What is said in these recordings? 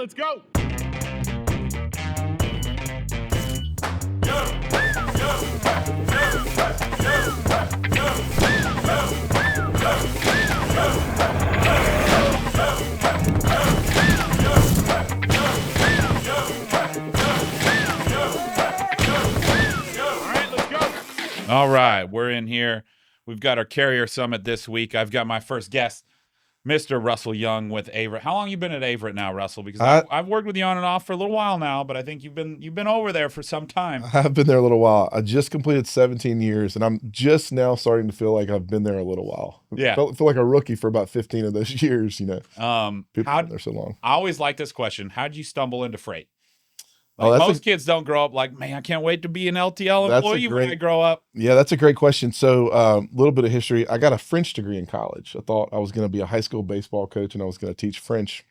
let's go. All right, we're in here. We've got our Carrier Summit this week. I've got my first guest, Mr. Russell Young with Averitt. How long you been at Averitt now, Russell? Because I've worked with you on and off for a little while now, but I think you've been over there for some time. I've been there a little while. I just completed 17 years, and I'm just now starting to feel like I've been there a little while. Yeah. I feel like a rookie for about 15 of those years, you know. People How, been there so long. I always like this question. How'd you stumble into freight? Like most kids don't grow up like, man, I can't wait to be an LTL employee when I grow up. Yeah, that's a great question. So a little bit of history. I got a French degree in college. I thought I was going to be a high school baseball coach and I was going to teach French.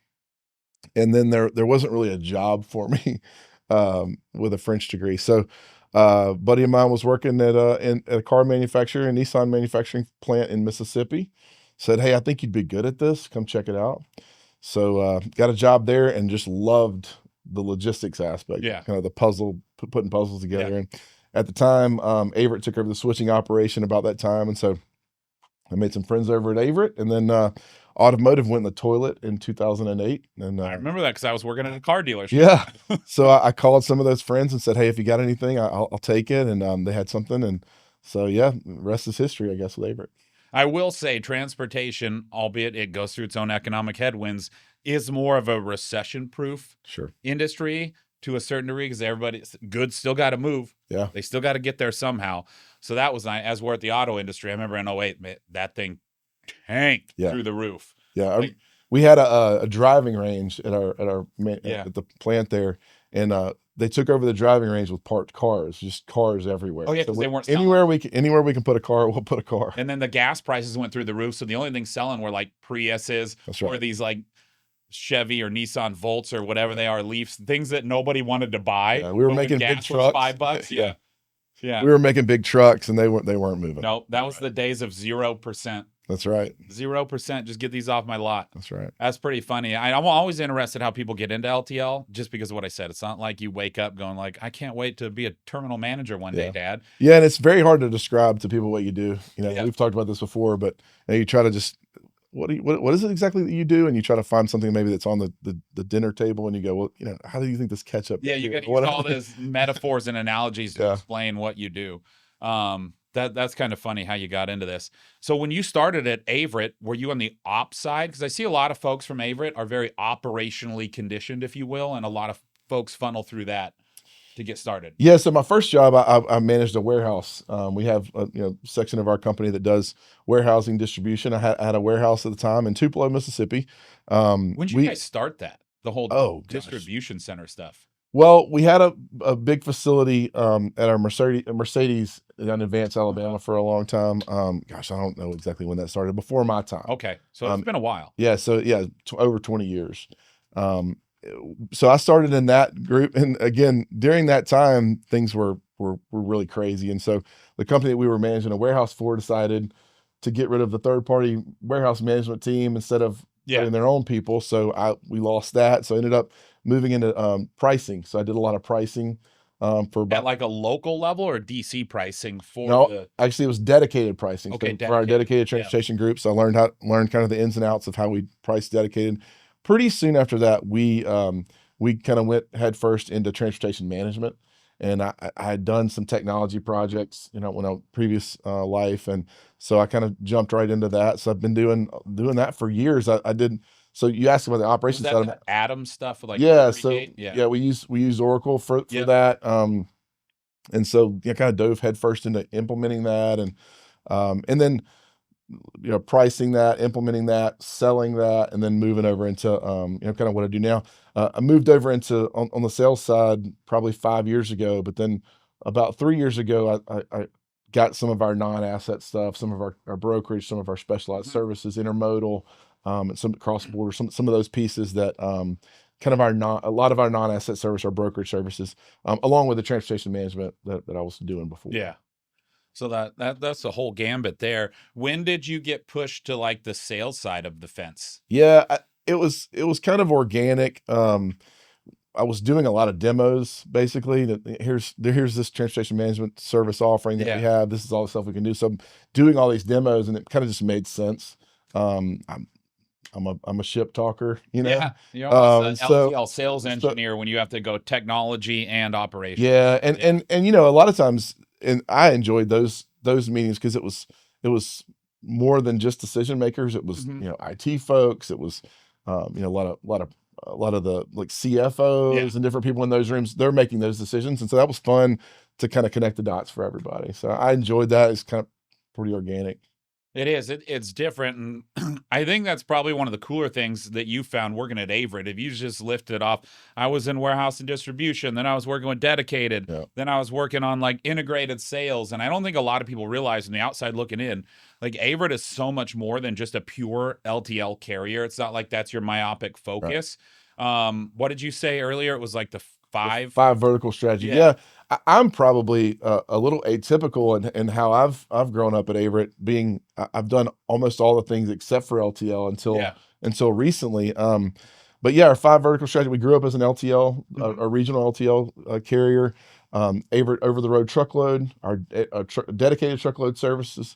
And then there wasn't really a job for me with a French degree. So a buddy of mine was working at a car manufacturer, a Nissan manufacturing plant in Mississippi. Said, hey, I think you'd be good at this. Come check it out. So got a job there and just loved the logistics aspect, kind of the puzzle, putting puzzles together. Yeah. And at the time, Averitt took over the switching operation about that time. And so I made some friends over at Averitt, and then automotive went in the toilet in 2008. And I remember that because I was working at a car dealership. Yeah. So I called some of those friends and said, hey, if you got anything, I'll take it. And they had something. And so, yeah, the rest is history, I guess, with Averitt. I will say transportation, albeit it goes through its own economic headwinds, is more of a recession-proof industry to a certain degree because everybody's goods still got to move. Yeah. They still got to get there somehow. So that was nice. As we're at the auto industry, I remember in 2008, that thing tanked through the roof. Yeah. We had a driving range at the plant there, and they took over the driving range with parked cars, just cars everywhere. Oh yeah, because they weren't anywhere we can put a car, we'll put a car. And then the gas prices went through the roof, so the only things selling were like Priuses or these like Chevy or Nissan Volts or whatever they are, Leafs, things that nobody wanted to buy. Yeah, we were making big trucks. $5. Yeah. We were making big trucks, and they weren't moving. No, that was the days of 0%. That's right. 0%. Just get these off my lot. That's right. That's pretty funny. I'm always interested how people get into LTL just because of what I said. It's not like you wake up going like, I can't wait to be a terminal manager one day, Dad. Yeah, and it's very hard to describe to people what you do. You know, we've talked about this before, but you try to just what is it exactly that you do, and you try to find something maybe that's on the dinner table, and you go, well, you know, how do you think this ketchup? Yeah, you got to use all those metaphors and analogies to explain what you do. That's kind of funny how you got into this. So when you started at Averitt, were you on the ops side? Because I see a lot of folks from Averitt are very operationally conditioned, if you will, and a lot of folks funnel through that to get started. Yeah. So my first job, I managed a warehouse. We have a section of our company that does warehousing distribution. I had a warehouse at the time in Tupelo, Mississippi. When did you guys start that? The whole distribution center stuff. Well, we had a big facility at our Mercedes in Advance, Alabama for a long time. I don't know exactly when that started. Before my time. Okay, so it's been a while. Yeah, so over 20 years. So I started in that group, and again, during that time, things were really crazy. And so the company that we were managing a warehouse for decided to get rid of the third-party warehouse management team instead of getting their own people. So we lost that. So I ended up moving into pricing. So I did a lot of pricing for at like a local level or DC pricing for actually it was dedicated pricing. Okay, for our dedicated transportation group. So I learned kind of the ins and outs of how we price dedicated. Pretty soon after that, we kind of went headfirst into transportation management, and I had done some technology projects, when I previous life, and so I kind of jumped right into that. So I've been doing that for years. I did. So you asked about the operations side of it. Atom stuff, like we use Oracle for that, and so kind of dove headfirst into implementing that, and then pricing that, implementing that, selling that, and then moving over into kind of what I do now. I moved over into on the sales side probably 5 years ago, but then about 3 years ago, I got some of our non-asset stuff, some of our brokerage, some of our specialized services, intermodal, and some cross-border, some of those pieces that kind of a lot of our non-asset service, our brokerage services, along with the transportation management that I was doing before. Yeah. So that's the whole gambit there. When did you get pushed to like the sales side of the fence? Yeah, it was kind of organic. I was doing a lot of demos, basically. Here's this transportation management service offering that we have. This is all the stuff we can do. So I'm doing all these demos, and it kind of just made sense. I'm a ship talker, you know. Yeah, you're almost an So LTL sales engineer when you have to go technology and operations. yeah, and you know, a lot of times, and I enjoyed those meetings because it was more than just decision makers. It was, you know, IT folks. It was you know, a lot of the like CFOs and different people in those rooms. They're making those decisions, and so that was fun to kind of connect the dots for everybody. So I enjoyed that. It's kind of pretty organic. It is. It's different, and I think that's probably one of the cooler things that you found working at Averitt. If you just lifted off, I was in warehouse and distribution, then I was working with dedicated, then I was working on like integrated sales, and I don't think a lot of people realize from the outside looking in, like Averitt is so much more than just a pure LTL carrier. It's not like that's your myopic focus. What did you say earlier? It was like the five vertical strategy. Yeah. I'm probably a little atypical in how I've grown up at Averitt. I've done almost all the things except for LTL until recently. But yeah, our 5 vertical strategy. We grew up as an LTL, a regional LTL carrier. Averitt over the road truckload, our dedicated truckload services,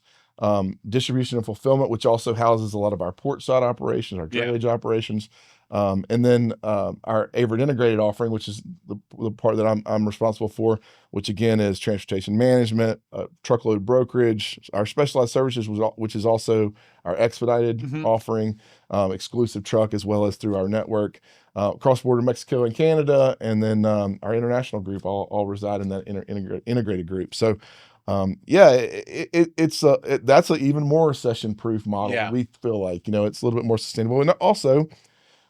distribution and fulfillment, which also houses a lot of our port side operations, our drayage operations. And then our Averitt integrated offering, which is the part that I'm responsible for, which again is transportation management, truckload brokerage, our specialized services, which is also our expedited offering, exclusive truck, as well as through our network, cross-border Mexico and Canada, and then our international group all reside in that integrated group. So yeah, that's an even more recession-proof model. We feel like, you know, it's a little bit more sustainable, and also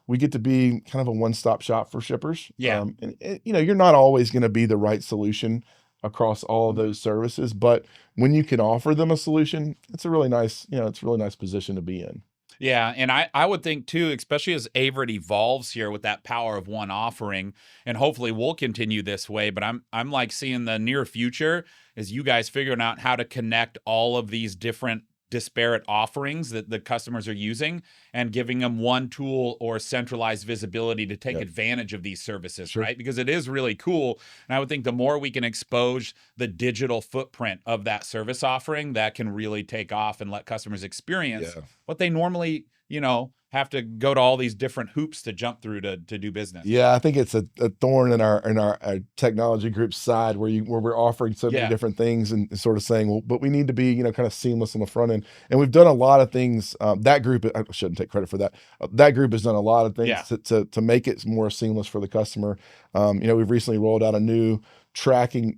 we get to be kind of a one-stop shop for shippers. And you know, you're not always going to be the right solution across all of those services, but when you can offer them a solution, it's a really nice, you know, it's a really nice position to be in. Yeah, and I would think too, especially as Averitt evolves here with that power of one offering, and hopefully we'll continue this way. But I'm like seeing the near future is you guys figuring out how to connect all of these different disparate offerings that the customers are using and giving them one tool or centralized visibility to take advantage of these services, right? Because it is really cool. And I would think the more we can expose the digital footprint of that service offering, that can really take off and let customers experience what they normally, you know, have to go to all these different hoops to jump through to do business. Yeah, I think it's a thorn in our technology group's side where we're offering so many different things and sort of saying, well, but we need to be, you know, kind of seamless on the front end. And we've done a lot of things. That group, I shouldn't take credit for that. That group has done a lot of things to make it more seamless for the customer. You know, we've recently rolled out a new tracking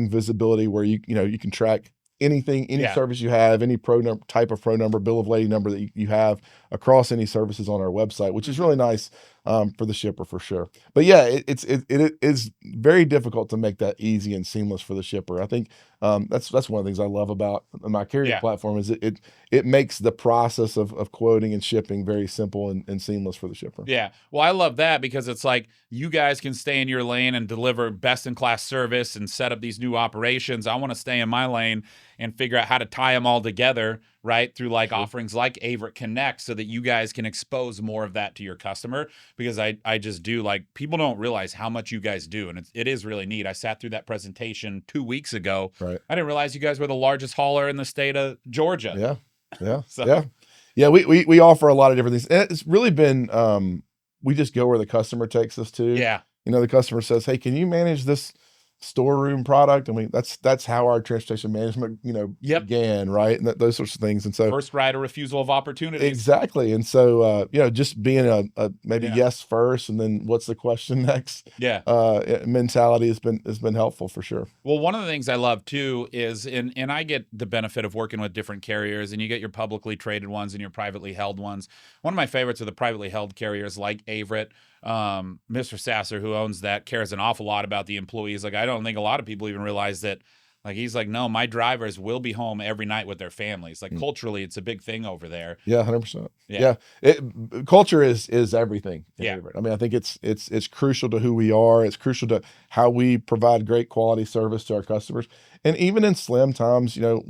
visibility where you can track anything, any service you have, any type of pro number, bill of lading number that you have across any services on our website, which is really nice for the shipper for sure. But yeah, it is very difficult to make that easy and seamless for the shipper. I think that's one of the things I love about the MyCarrier platform is it makes the process of quoting and shipping very simple and seamless for the shipper. Yeah. Well, I love that because it's like you guys can stay in your lane and deliver best in class service and set up these new operations. I want to stay in my lane and figure out how to tie them all together, right? Through like offerings like Averitt Connect so that you guys can expose more of that to your customer, because I just do, like, people don't realize how much you guys do. And it is really neat. I sat through that presentation 2 weeks ago. Right. I didn't realize you guys were the largest hauler in the state of Georgia. Yeah. Yeah. We offer a lot of different things. And it's really been, we just go where the customer takes us to. Yeah. You know, the customer says, hey, can you manage this storeroom product? I mean, that's how our transportation management, you know, began, right? And those sorts of things. And so first right of refusal of opportunities. Exactly. And so, you know, just being a maybe yes first, and then what's the question next? Mentality has been helpful for sure. Well, one of the things I love too is, and I get the benefit of working with different carriers, and you get your publicly traded ones and your privately held ones. One of my favorites are the privately held carriers like Averitt. Mr. Sasser, who owns that, cares an awful lot about the employees. Like, I don't think a lot of people even realize that. Like, he's like, no, my drivers will be home every night with their families. Like, culturally, it's a big thing over there. Yeah, 100%. Yeah. Culture is everything. I mean, I think it's crucial to who we are. It's crucial to how we provide great quality service to our customers. And even in slim times, you know,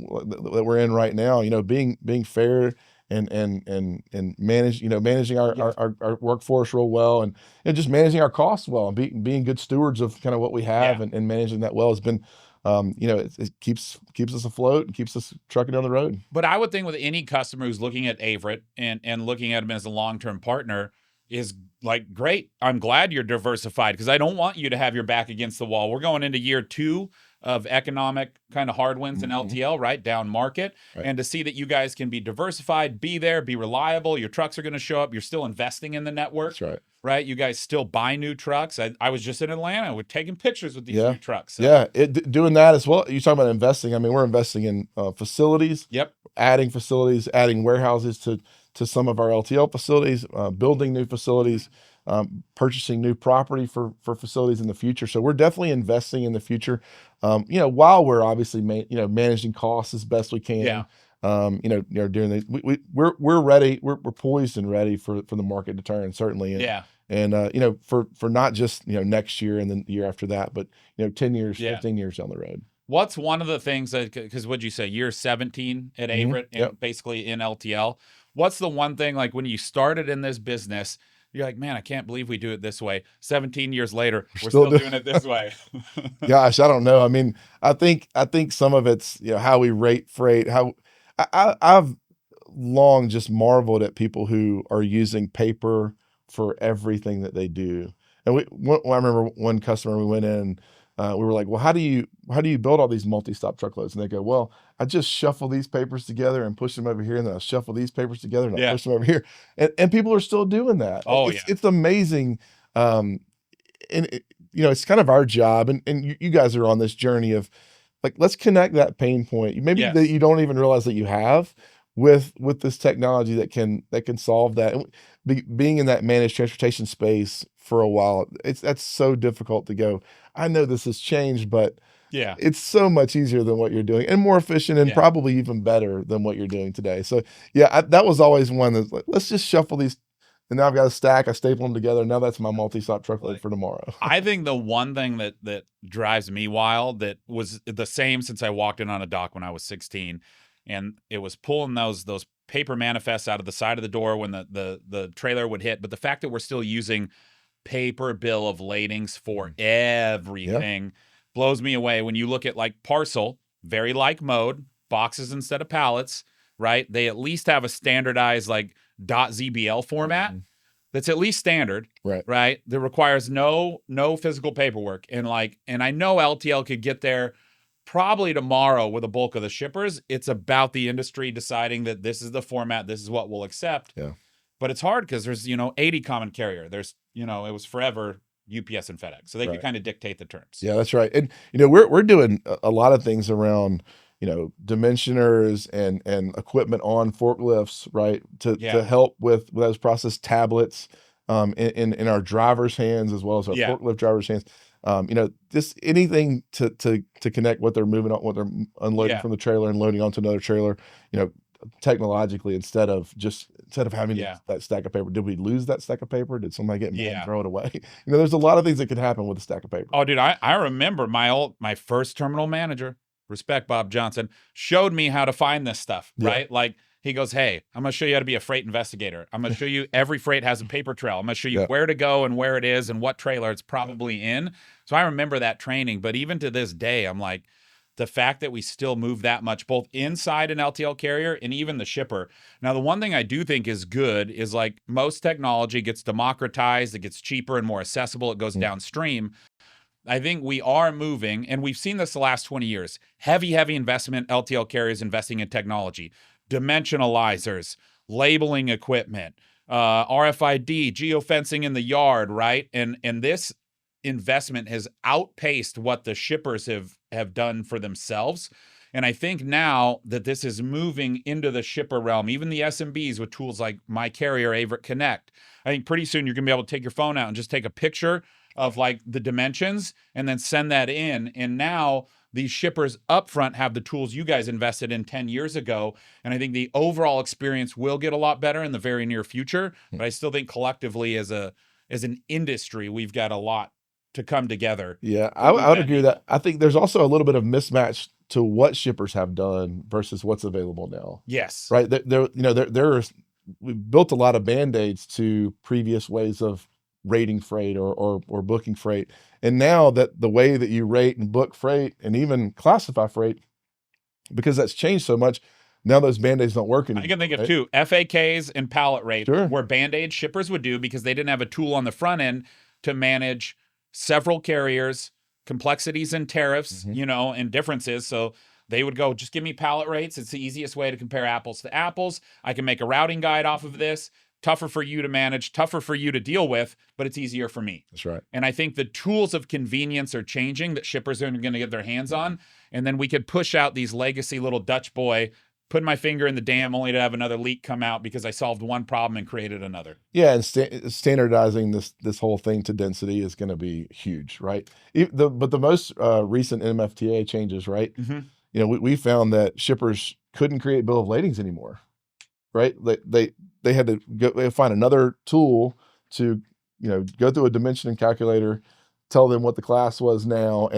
that we're in right now, you know, being fair and managing our workforce real well, and just managing our costs well, and being good stewards of kind of what we have, and managing that well has been, it keeps us afloat and keeps us trucking down the road. But I would think with any customer who's looking at Averitt and looking at them as a long-term partner is like, great. I'm glad you're diversified, because I don't want you to have your back against the wall. We're going into year 2 of economic kind of hard winds in LTL, right? Down market. Right. And to see that you guys can be diversified, be there, be reliable. Your trucks are going to show up. You're still investing in the network. That's right. Right? You guys still buy new trucks. I was just in Atlanta. We're taking pictures with these new trucks. So. Yeah, doing that as well. You talk about investing. I mean, we're investing in facilities. Yep. Adding facilities, adding warehouses to some of our LTL facilities, building new facilities, purchasing new property for facilities in the future. So we're definitely investing in the future, while we're obviously managing costs as best we can. Yeah. Doing these, we're ready. We're poised and ready for the market to turn, certainly. And for not just next year and then the year after that, but 10 years, 15 years down the road. What's one of the things that, because what'd you say, year 17 at Averitt, and basically in LTL, what's the one thing, like when you started in this business, you're like, man, I can't believe we do it this way. 17 years later, we're still doing it this way. Gosh, I don't know. I mean, I think some of it's, how we rate freight, how I've long just marveled at people who are using paper for everything that they do. And I remember one customer, we went in, we were like, well, how do you build all these multi-stop truckloads? And they go, well, I just shuffle these papers together and push them over here, and then I shuffle these papers together and I push them over here. And people are still doing that. It's amazing. It's kind of our job, and you guys are on this journey of, like, let's connect that pain point, maybe that you don't even realize that you have, with this technology that can solve that. And being in that managed transportation space for a while, that's so difficult to go, I know this has changed, but it's so much easier than what you're doing, and more efficient, and probably even better than what you're doing today. So that was always one that's like, let's just shuffle these. And now I've got a stack, I staple them together. Now that's my multi-stop truckload for tomorrow. I think the one thing that drives me wild, that was the same since I walked in on a dock when I was 16, and it was pulling those paper manifests out of the side of the door when the trailer would hit. But the fact that we're still using paper bill of ladings for everything blows me away. When you look at like parcel, very like mode, boxes instead of pallets, right? They at least have a standardized like .zbl format that's at least standard, right? That requires no physical paperwork. And I know LTL could get there probably tomorrow with a bulk of the shippers. It's about the industry deciding that this is the format, this is what we'll accept. Yeah. But it's hard because there's 80 common carrier. There's it was forever UPS and FedEx, so they can kind of dictate the terms. Yeah, that's right. And we're doing a lot of things around dimensioners and equipment on forklifts, right? To help with those process tablets in our drivers' hands, as well as our forklift drivers' hands. Just anything to connect what they're moving on, what they're unloading from the trailer and loading onto another trailer, technologically, instead of having that stack of paper. Did we lose that stack of paper? Did somebody get mad and throw it away? There's a lot of things that could happen with a stack of paper. Oh, dude, I remember my first terminal manager, respect Bob Johnson, showed me how to find this stuff, right? Like, he goes, hey, I'm going to show you how to be a freight investigator. I'm going to show you every freight has a paper trail. I'm going to show you where to go and where it is and what trailer it's probably in. So I remember that training. But even to this day, I'm like, the fact that we still move that much, both inside an LTL carrier and even the shipper. Now, the one thing I do think is good is, like, most technology gets democratized. It gets cheaper and more accessible. It goes downstream. I think we are moving, and we've seen this the last 20 years, heavy investment, LTL carriers investing in technology, dimensionalizers, labeling equipment, RFID, geofencing in the yard, right? And this investment has outpaced what the shippers have done for themselves. And I think now that this is moving into the shipper realm, even the SMBs with tools like MyCarrier, Averitt Connect, I think pretty soon you're going to be able to take your phone out and just take a picture of like the dimensions and then send that in. And now these shippers upfront have the tools you guys invested in 10 years ago. And I think the overall experience will get a lot better in the very near future. But I still think collectively as an industry, we've got a lot to come together. Yeah, I would agree with that. I think there's also a little bit of mismatch to what shippers have done versus what's available now. Yes. Right. We built a lot of band-aids to previous ways of rating freight or booking freight. And now that the way that you rate and book freight and even classify freight, because that's changed so much, now those band-aids don't work anymore. I can think of right? two, FAKs and pallet rate, Sure. where Band-Aid shippers would do because they didn't have a tool on the front end to manage several carriers, complexities and tariffs, and differences. So they would go, just give me pallet rates. It's the easiest way to compare apples to apples. I can make a routing guide off of this. Tougher for you to manage, tougher for you to deal with, but it's easier for me. That's right. And I think the tools of convenience are changing that shippers are going to get their hands on. And then we could push out these legacy little Dutch boy, put my finger in the dam only to have another leak come out because I solved one problem and created another. Yeah, and standardizing this whole thing to density is going to be huge, right? But the most recent NMFTA changes, right? We found that shippers couldn't create bill of ladings anymore, right? They had to go find another tool to go through a dimensioning calculator, tell them what the class was now,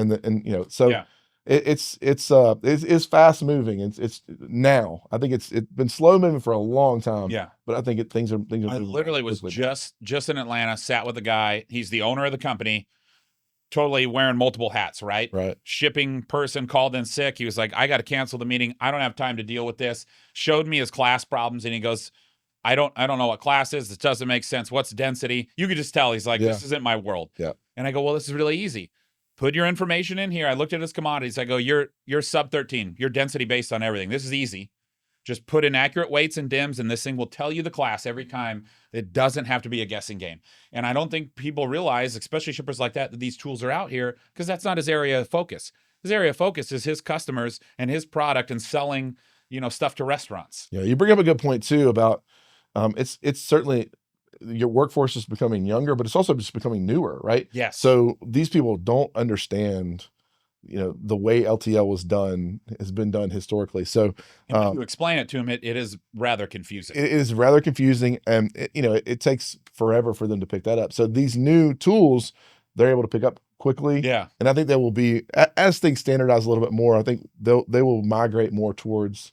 it's fast moving. It's now. I think it's been slow moving for a long time. Yeah, but I think things are. I literally was just in Atlanta, sat with a guy. He's the owner of the company, totally wearing multiple hats. Right. Shipping person called in sick. He was like, I got to cancel the meeting. I don't have time to deal with this. Showed me his class problems, and he goes, I don't know what class is. This doesn't make sense. What's density? You could just tell. He's like, this isn't my world. Yeah. And I go, well, this is really easy. Put your information in here. I looked at his commodities. I go, you're sub 13. You're density based on everything. This is easy. Just put in accurate weights and dims, and this thing will tell you the class every time. It doesn't have to be a guessing game. And I don't think people realize, especially shippers like that these tools are out here, because that's not his area of focus. His area of focus is his customers and his product and selling, stuff to restaurants. Yeah, you bring up a good point too about it's certainly your workforce is becoming younger, but it's also just becoming newer, right? Yes. So these people don't understand, the way LTL has been done historically. So if you explain it to them, it is rather confusing. It is rather confusing, and it takes forever for them to pick that up. So these new tools, they're able to pick up quickly. Yeah. And I think they will be, as things standardize a little bit more, I think they will migrate more towards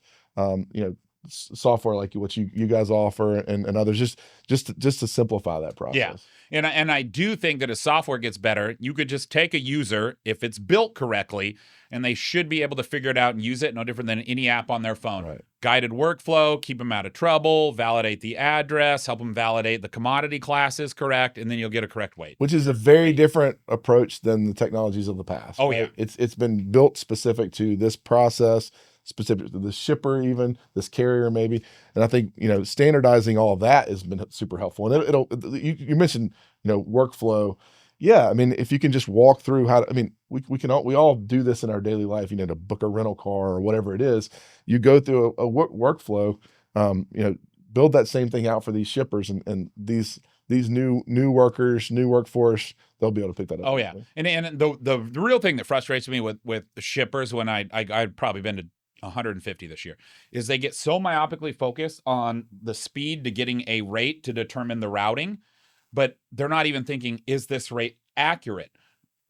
software like what you guys offer and others, just to simplify that process. Yeah. And I do think that as software gets better, you could just take a user, if it's built correctly, and they should be able to figure it out and use it no different than any app on their phone. Right. Guided workflow, keep them out of trouble, validate the address, help them validate the commodity class is correct, and then you'll get a correct weight. Which is a very different approach than the technologies of the past. Oh, right? yeah. It's been built specific to this process, specific to the shipper, even this carrier maybe. And I think, standardizing all of that has been super helpful. And you mentioned, workflow. Yeah. I mean, if you can just walk through we all do this in our daily life, to book a rental car or whatever it is, you go through a workflow, build that same thing out for these shippers and these new workers, new workforce, they'll be able to pick that up. Oh yeah. And the real thing that frustrates me with shippers when I've probably been to 150 this year, is they get so myopically focused on the speed to getting a rate to determine the routing, but they're not even thinking, is this rate accurate?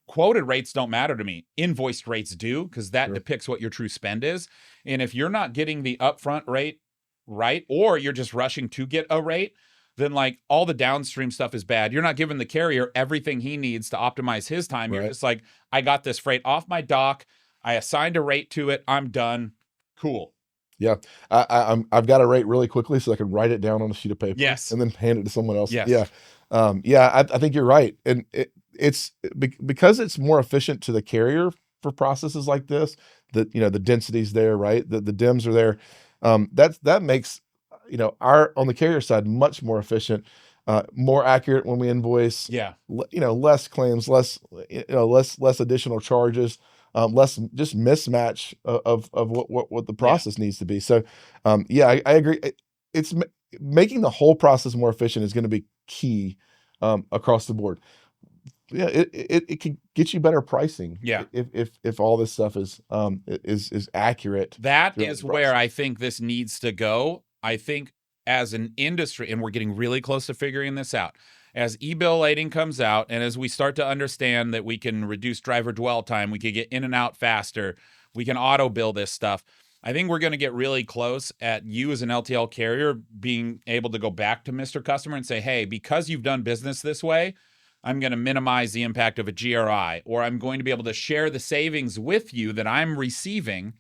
Quoted rates don't matter to me. Invoiced rates do, because that depicts what your true spend is. And if you're not getting the upfront rate right, or you're just rushing to get a rate, then like all the downstream stuff is bad. You're not giving the carrier everything he needs to optimize his time. You're just like, I got this freight off my dock. I assigned a rate to it. I'm done. Cool. Yeah. I've got a rate really quickly so I can write it down on a sheet of paper. Yes. And then hand it to someone else. Yes. Yeah. I think you're right. And it's because it's more efficient to the carrier for processes like this, that, the density's there, right? The DIMs are there. That makes, our, on the carrier side, much more efficient, more accurate when we invoice. Yeah. Less claims, less additional charges, less just mismatch of what the process needs to be. So, I agree. It's making the whole process more efficient is going to be key across the board. Yeah, it can get you better pricing. Yeah. If all this stuff is accurate. That is where I think this needs to go. I think as an industry, and we're getting really close to figuring this out, as e-bill lading comes out, and as we start to understand that we can reduce driver dwell time, we can get in and out faster, We can auto bill this stuff. I think we're going to get really close at you as an LTL carrier being able to go back to Mr. Customer and say, hey, because you've done business this way, I'm going to minimize the impact of a GRI, or I'm going to be able to share the savings with you that I'm receiving,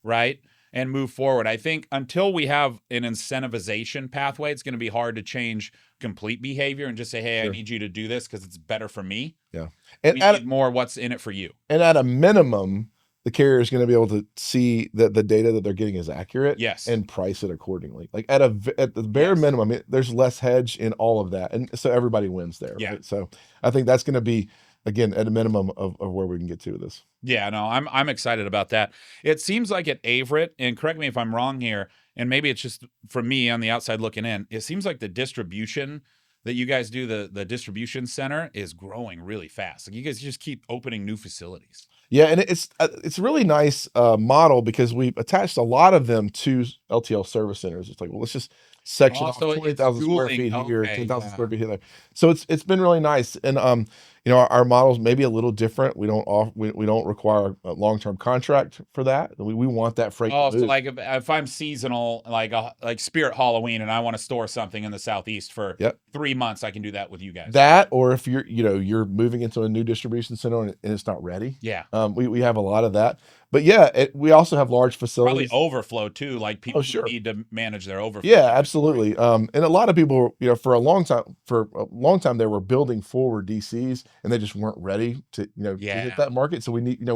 right? And move forward. I think until we have an incentivization pathway, it's going to be hard to change complete behavior and just say, hey, I need you to do this because it's better for me. Yeah. And we need more what's in it for you. And at a minimum, the carrier is going to be able to see that the data that they're getting is accurate, yes, and price it accordingly. Like at the bare minimum, there's less hedge in all of that, and so everybody wins there. Yeah. Right? So I think that's going to be, again, at a minimum of where we can get to with this. Yeah, no, I'm excited about that. It seems like at Averitt, and correct me if I'm wrong here, and maybe it's just from me on the outside looking in, it seems like the distribution that you guys do, the distribution center, is growing really fast. Like you guys just keep opening new facilities. Yeah, and it's a really nice model because we've attached a lot of them to LTL service centers. It's like, well, let's just section off 20,000 square feet here, 10,000 square feet here. So it's been really nice, and our model's maybe a little different. We don't require a long-term contract for that. We want that freight. Oh, so like if I'm seasonal, like Spirit Halloween, and I want to store something in the Southeast for 3 months, I can do that with you guys. That, or if you're moving into a new distribution center and it's not ready. Yeah. We have a lot of that. But yeah, we also have large facilities. Probably overflow too, like people need to manage their overflow. Yeah, absolutely. And a lot of people, for a long time, they were building forward DCs and they just weren't ready to hit that market. So we need,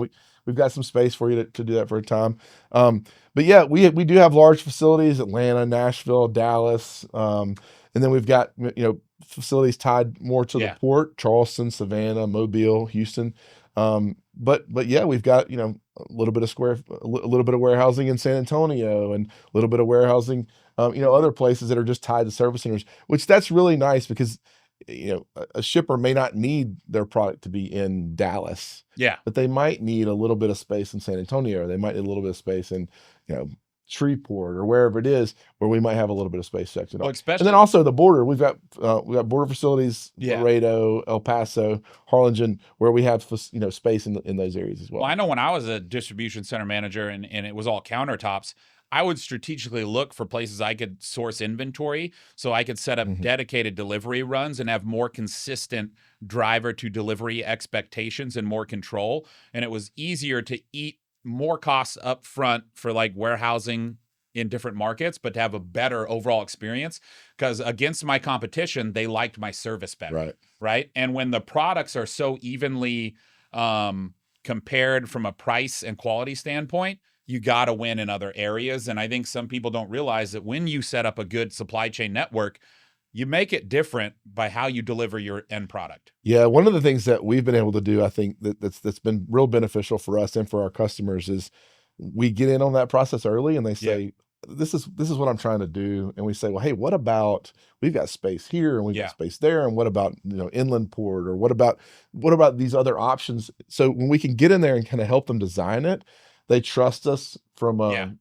we've got some space for you to do that for a time. But yeah, we do have large facilities: Atlanta, Nashville, Dallas, and then we've got facilities tied more to the port: Charleston, Savannah, Mobile, Houston. But yeah, we've got a little bit of warehousing in San Antonio, and a little bit of warehousing other places that are just tied to service centers, which that's really nice because a shipper may not need their product to be in Dallas, but they might need a little bit of space in San Antonio, or they might need a little bit of space in Shreveport or wherever it is, where we might have a little bit of space sectioned off. And then also the border, we've got border facilities, Laredo, El Paso, Harlingen, where we have space in those areas as well. Well, I know when I was a distribution center manager and it was all countertops, I would strategically look for places I could source inventory so I could set up dedicated delivery runs and have more consistent driver to delivery expectations and more control. And it was easier to eat more costs up front for like warehousing in different markets, but to have a better overall experience, because against my competition, they liked my service better. Right. And when the products are so evenly compared from a price and quality standpoint, you got to win in other areas. And I think some people don't realize that when you set up a good supply chain network, you make it different by how you deliver your end product. Yeah, one of the things that we've been able to do, I think that's been real beneficial for us and for our customers, is we get in on that process early, and they say, this is what I'm trying to do. And we say, well, hey, what about, we've got space here and we've got space there, and what about inland port, or what about these other options? So when we can get in there and kind of help them design it, they trust us from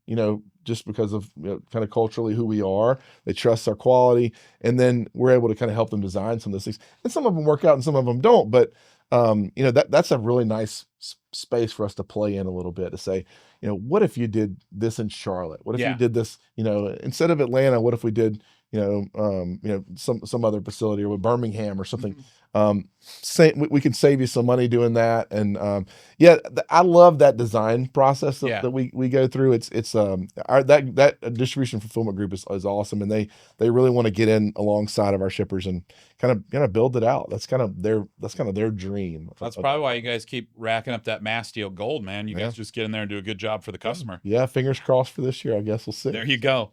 just because of kind of culturally who we are. They trust our quality, and then we're able to kind of help them design some of those things. And some of them work out and some of them don't, but that's a really nice space for us to play in a little bit, to say, what if you did this in Charlotte? What if you did this, instead of Atlanta, what if we did, some other facility, or with Birmingham or something. We can save you some money doing that. And I love that design process that we go through. It's that distribution fulfillment group is awesome, and they really want to get in alongside of our shippers and kind of build it out. That's kind of their dream. That's probably why you guys keep racking up that Mastio gold, man. You guys just get in there and do a good job for the customer. Yeah, fingers crossed for this year. I guess we'll see. There you go.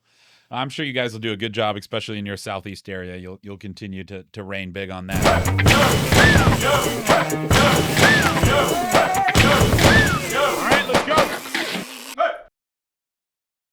I'm sure you guys will do a good job, especially in your Southeast area. You'll continue to reign big on that.